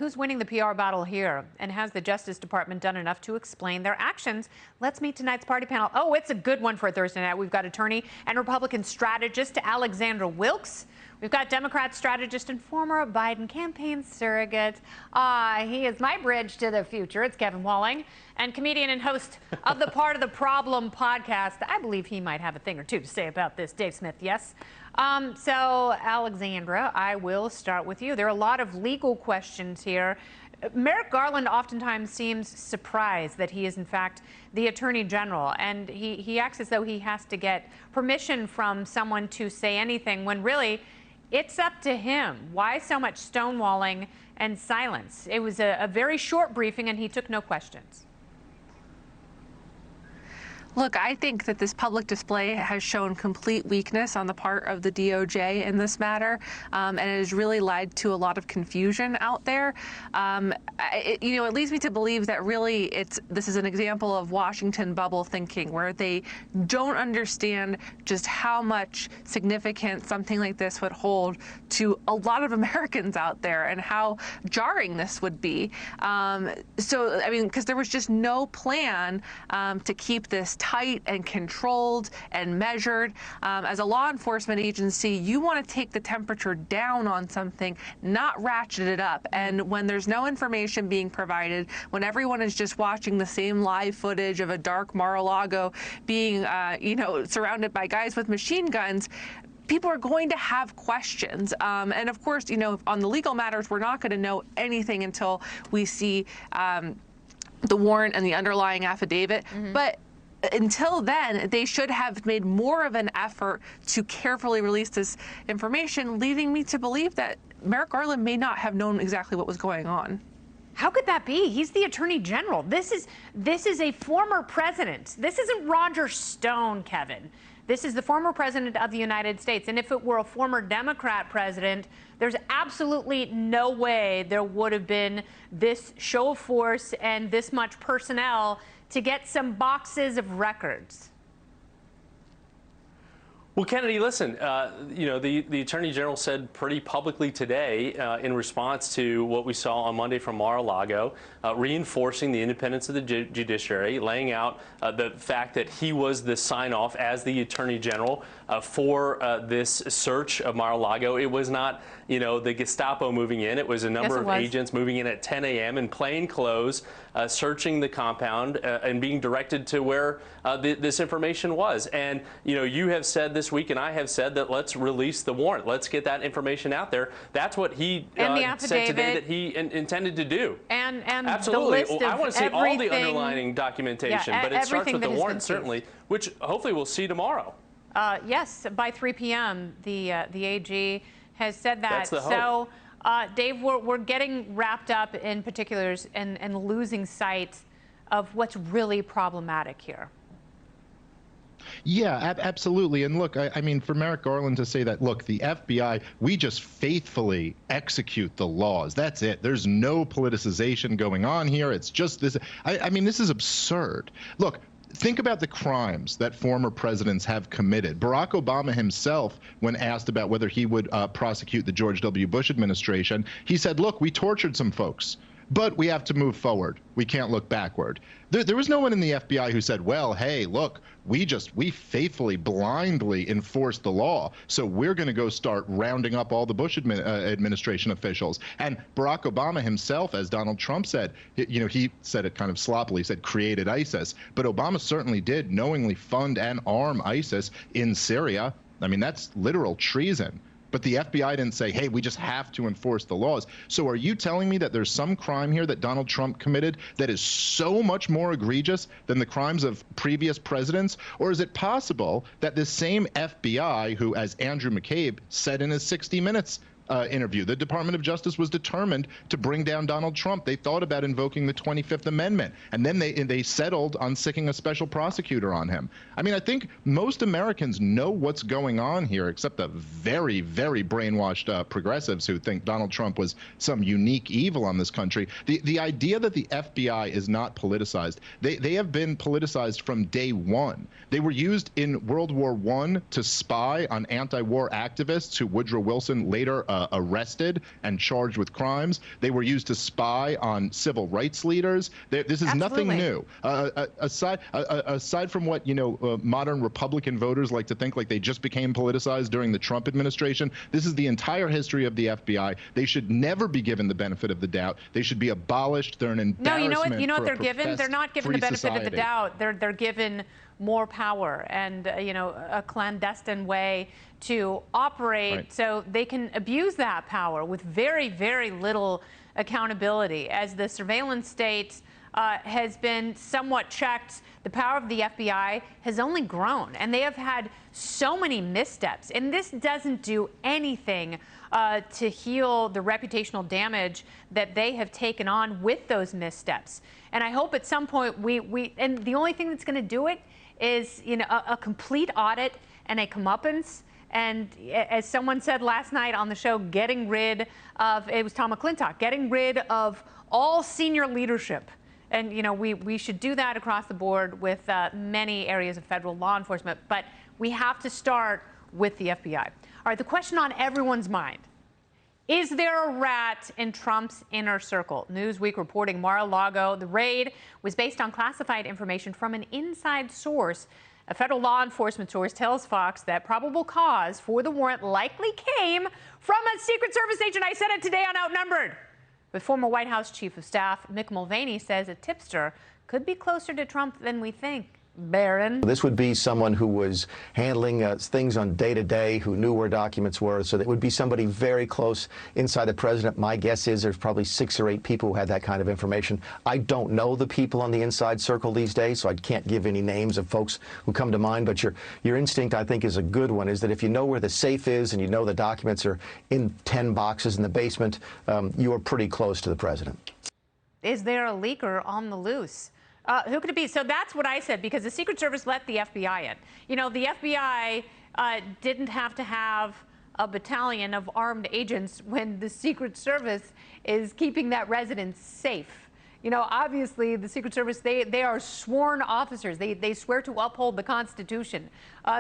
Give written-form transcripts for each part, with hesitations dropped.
Who's winning the PR battle here? And has the Justice Department done enough to explain their actions? Let's meet tonight's party panel. Oh, it's a good one for a Thursday night. We've got attorney and Republican strategist Alexandra Wilkes. We've got Democrat strategist and former Biden campaign surrogate. He is my bridge to the future. It's Kevin Walling. And comedian and host of the Part of the Problem podcast. I believe he might have a thing or two to say about this. Dave Smith, yes. So, Alexandra, I will start with you. There are a lot of legal questions here. Merrick Garland oftentimes seems surprised that he is, in fact, the Attorney General, and he acts as though he has to get permission from someone to say anything when really it's up to him. Why so much stonewalling and silence? It was a very short briefing, and he took no questions. Look, I think that this public display has shown complete weakness on the part of the DOJ in this matter, and it has really led to a lot of confusion out there. It leads me to believe that really this is an example of Washington bubble thinking, where they don't understand just how much significance something like this would hold to a lot of Americans out there and how jarring this would be. Because there was just no plan to keep this tight and controlled and measured. As a law enforcement agency, you want to take the temperature down on something, not ratchet it up. And when there's no information being provided, when everyone is just watching the same live footage of a dark Mar-a-Lago being, surrounded by guys with machine guns, people are going to have questions. And of course, on the legal matters, we're not going to know anything until we see the warrant and the underlying affidavit. Mm-hmm. But until then, they should have made more of an effort to carefully release this information, leading me to believe that Merrick Garland may not have known exactly what was going on. How could that be? He's the Attorney General. This is a former president. This isn't Roger Stone, Kevin. This is the former president of the United States. And if it were a former Democrat president, there's absolutely no way there would have been this show of force and this much personnel to get some boxes of records. Well, Kennedy, listen, the Attorney General said pretty publicly today in response to what we saw on Monday from Mar-a-Lago, reinforcing the independence of the judiciary, laying out the fact that he was the sign-off as the Attorney General for this search of Mar-a-Lago. It was not, the Gestapo moving in. It was a number of agents moving in at 10 a.m. in plain clothes, searching the compound and being directed to where this information was. And, you have said this week, and I have said that let's release the warrant. Let's get that information out there. That's what he said today that he intended to do. And absolutely. The list I want to see all the everything, underlying documentation, but it starts with the warrant, certainly, which hopefully we'll see tomorrow. Yes, by 3 p.m., the AG has said that. That's the hope. So, Dave, we're getting wrapped up in particulars and losing sight of what's really problematic here. Yeah, absolutely. And look, I mean, for Merrick Garland to say that, look, the FBI, we just faithfully execute the laws. That's it. There's no politicization going on here. It's just this. I mean, this is absurd. Look, think about the crimes that former presidents have committed. Barack Obama himself, when asked about whether he would prosecute the George W. Bush administration, he said, look, we tortured some folks, but we have to move forward. We can't look backward. There was no one in the FBI who said, well, hey, look, we faithfully, blindly enforced the law, so we're going to go start rounding up all the Bush administration officials. And Barack Obama himself, as Donald Trump said, he said it kind of sloppily, said created ISIS. But Obama certainly did knowingly fund and arm ISIS in Syria. I mean, that's literal treason. But the FBI didn't say, hey, we just have to enforce the laws. So are you telling me that there's some crime here that Donald Trump committed that is so much more egregious than the crimes of previous presidents? Or is it possible that this same FBI, who, as Andrew McCabe said in his 60 Minutes interview, the Department of Justice was determined to bring down Donald Trump. They thought about invoking the 25th Amendment, and then they settled on sicking a special prosecutor on him. I mean, I think most Americans know what's going on here, except the very, very brainwashed progressives who think Donald Trump was some unique evil on this country. The idea that the FBI is not politicized, they have been politicized from day one. They were used in World War I to spy on anti-war activists who Woodrow Wilson later arrested and charged with crimes. They were used to spy on civil rights leaders. This is nothing new. Aside from what modern Republican voters like to think, like they just became politicized during the Trump administration, this is the entire history of the FBI. They should never be given the benefit of the doubt. They should be abolished. They're an embarrassment. No, you know what they're given? They're not given the benefit of the doubt. They're given more power and a clandestine way to operate, right, so they can abuse that power with very, very little accountability. As the surveillance state has been somewhat checked, the power of the FBI has only grown, and they have had so many missteps. And this doesn't do anything to heal the reputational damage that they have taken on with those missteps. And I hope at some point and the only thing that's going to do it is a complete audit and a comeuppance. And as someone said last night on the show, getting rid of, it was Tom McClintock, getting rid of all senior leadership. And, we should do that across the board with many areas of federal law enforcement. But we have to start with the FBI. All right, the question on everyone's mind: is there a rat in Trump's inner circle? Newsweek reporting Mar-a-Lago. The raid was based on classified information from an inside source. A federal law enforcement source tells Fox that probable cause for the warrant likely came from a Secret Service agent. I said it today on Outnumbered. But former White House Chief of Staff Mick Mulvaney says a tipster could be closer to Trump than we think. Baron. This would be someone who was handling things on day-to-day, who knew where documents were. So that would be somebody very close inside the president. My guess is there's probably 6 or 8 people who had that kind of information. I don't know the people on the inside circle these days, so I can't give any names of folks who come to mind. But your instinct, I think, is a good one, is that if you know where the safe is and you know the documents are in 10 boxes in the basement, you are pretty close to the president. Is there a leaker on the loose? Who could it be? So that's what I said, because the Secret Service let the FBI in. The FBI didn't have to have a battalion of armed agents when the Secret Service is keeping that residence safe. Obviously, the Secret Service, they are sworn officers. They swear to uphold the Constitution.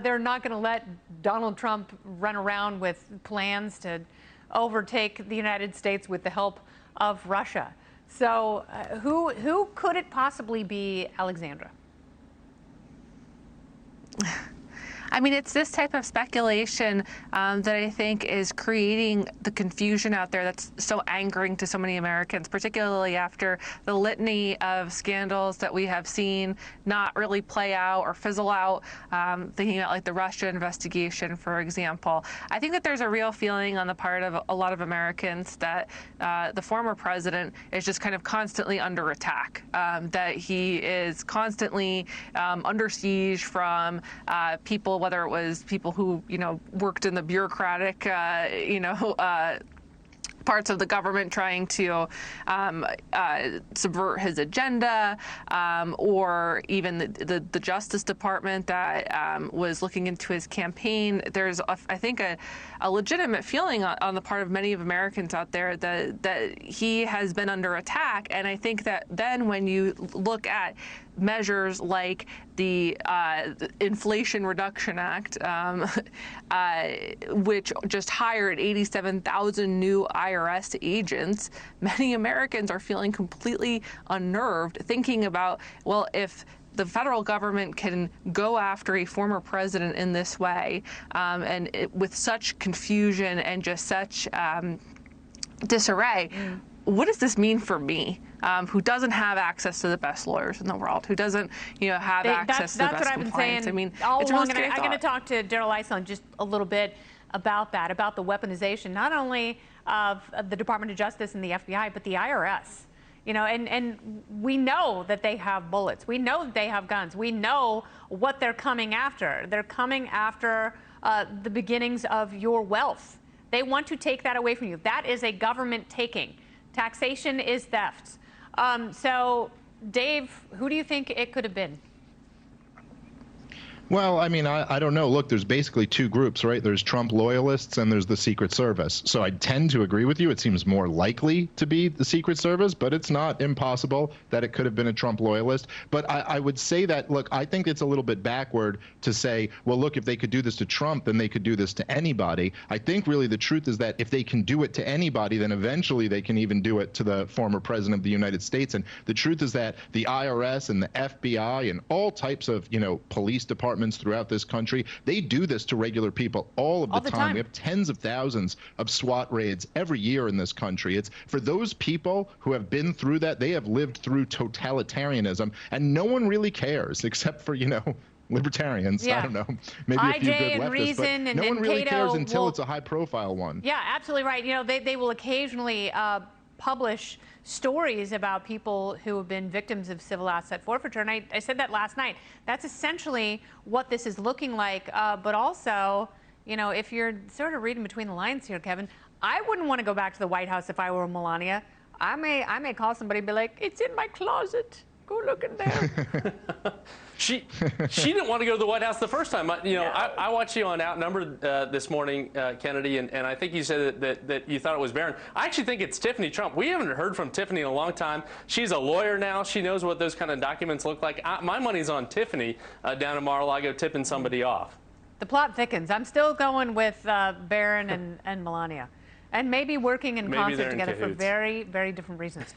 They're not going to let Donald Trump run around with plans to overtake the United States with the help of Russia. So who could it possibly be, Alexandra? I mean, it's this type of speculation that I think is creating the confusion out there that's so angering to so many Americans, particularly after the litany of scandals that we have seen not really play out or fizzle out, thinking about like the Russia investigation, for example. I think that there's a real feeling on the part of a lot of Americans that the former president is just kind of constantly under attack, that he is constantly under siege from people, whether it was people who, worked in the bureaucratic, parts of the government trying to subvert his agenda, or even the Justice Department that was looking into his campaign. There's, I think, a legitimate feeling on the part of many of Americans out there that he has been under attack. And I think that then when you look at measures like the Inflation Reduction Act, which just hired 87,000 new IRS agents, many Americans are feeling completely unnerved, thinking about, well, if the federal government can go after a former president in this way, and with such confusion and just such disarray, what does this mean for me, who doesn't have access to the best lawyers in the world, who doesn't, have access to the best compliance? That's what I've been saying. I mean, all along. I'm going to talk to Darrell Ison just a little bit about that, about the weaponization, not only of the Department of Justice and the FBI, but the IRS. And we know that they have bullets. We know that they have guns. We know what they're coming after. They're coming after the beginnings of your wealth. They want to take that away from you. That is a government taking. Taxation is theft. So, Dave, who do you think it could have been? Well, I mean, I don't know. Look, there's basically two groups, right? There's Trump loyalists and there's the Secret Service. So I tend to agree with you. It seems more likely to be the Secret Service, but it's not impossible that it could have been a Trump loyalist. But I would say that, look, I think it's a little bit backward to say, well, look, if they could do this to Trump, then they could do this to anybody. I think really the truth is that if they can do it to anybody, then eventually they can even do it to the former president of the United States. And the truth is that the IRS and the FBI and all types of, police departments throughout this country, they do this to regular people all the time. We have tens of thousands of SWAT raids every year in this country. It's for those people who have been through that, they have lived through totalitarianism, and no one really cares except for, libertarians. Yeah. I don't know, maybe a few good leftists, Reason, but and no one really Cato cares until it's a high-profile one. Yeah, absolutely right. They will occasionally publish stories about people who have been victims of civil asset forfeiture. And I said that last night. That's essentially what this is looking like. But also, if you're sort of reading between the lines here, Kevin, I wouldn't want to go back to the White House if I were Melania. I may call somebody and be like, it's in my closet. Go look in there. She didn't want to go to the White House the first time. I watched you on Outnumbered this morning, Kennedy, and I think you said that you thought it was Barron. I actually think it's Tiffany Trump. We haven't heard from Tiffany in a long time. She's a lawyer now. She knows what those kind of documents look like. My money's on Tiffany down in Mar-a-Lago tipping somebody off. The plot thickens. I'm still going with Barron and Melania. And maybe working in concert together for very, very different reasons.